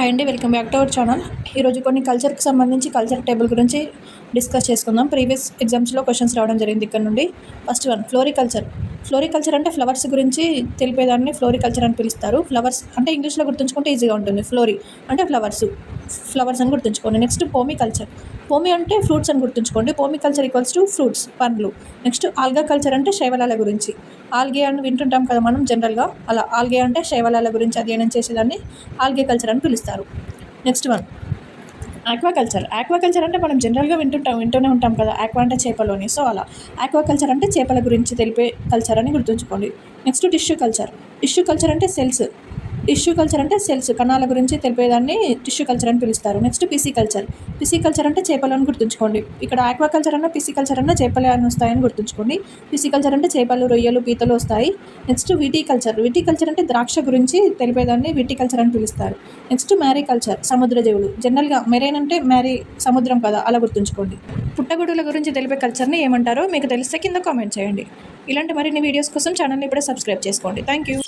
Hi అండి, welcome back to our channel. ఈరోజు కొన్ని కల్చర్కి సంబంధించి కల్చర్ టేబుల్ గురించి డిస్కస్ చేసుకుందాం. ప్రీవియస్ ఎగ్జామ్స్లో క్వశ్చన్స్ రావడం జరిగింది ఇక్కడ నుండి. First one, floriculture. ఫ్లోరికల్చర్ అంటే ఫ్లవర్స్ గురించి తెలిపేదాన్ని ఫ్లోరికల్చర్ అని పిలుస్తారు. ఫ్లవర్స్ అంటే ఇంగ్లీష్లో గుర్తుంచుకుంటే ఈజీగా ఉంటుంది. ఫ్లోరీ అంటే ఫ్లవర్స్ అని గుర్తుంచుకోండి. Next పోమీ culture. పోమీ అంటే ఫ్రూట్స్ అని గుర్తుంచుకోండి. పోమీ కల్చర్ ఈక్వల్స్ టు ఫ్రూట్స్, పండ్లు. నెక్స్ట్ ఆల్గా కల్చర్ అంటే శైవలాల గురించి. ఆల్గే అని వింటుంటాం కదా మనం జనరల్గా, అలా ఆల్గే అంటే శైవలాల గురించి అధ్యయనం చేసేదాన్ని ఆల్గే కల్చర్ అని పిలుస్తారు. Next one, aquaculture. ఆక్వాకల్చర్ అంటే మనం జనరల్గా వింటూనే ఉంటాం కదా, ఆక్వా అంటే చేపలోని. సో అలా ఆక్వాకల్చర్ అంటే చేపల గురించి తెలిపే కల్చర్ అని గుర్తుంచుకోండి. Next tissue culture. Tissue culture అంటే సెల్స్ కణాల గురించి తెలిపేదాన్ని టిష్యూ కల్చర్ అని పిలుస్తారు. Next pisciculture. పిసికల్చర్ అంటే చేపలు అని గుర్తుంచుకోండి. ఇక్కడ ఆక్వాకల్చర్ అన్న పిసికల్చర్ అన్న చేపలే అని వస్తాయని గుర్తుంచుకోండి. పిసికల్చర్ అంటే చేపలు, రొయ్యలు, పీతలు వస్తాయి. నెక్స్ట్ విటికల్చర్ అంటే ద్రాక్ష గురించి తెలిపేదాన్ని విటికల్చర్ అని పిలుస్తారు. నెక్స్ట్ మ్యారీకల్చర్, సముద్ర జీవులు. జనరల్గా మెరైన్ అంటే సముద్రం కదా, అలా గుర్తుంచుకోండి. పుట్టగొడుగుల గురించి తెలిపే కల్చర్ని ఏమంటారో మీకు తెలిస్తే కింద కామెంట్ చేయండి. ఇలాంటి మరిన్ని వీడియోస్ కోసం ఛానల్ని ఇప్పుడే సబ్స్క్రైబ్ చేసుకోండి. Thank you.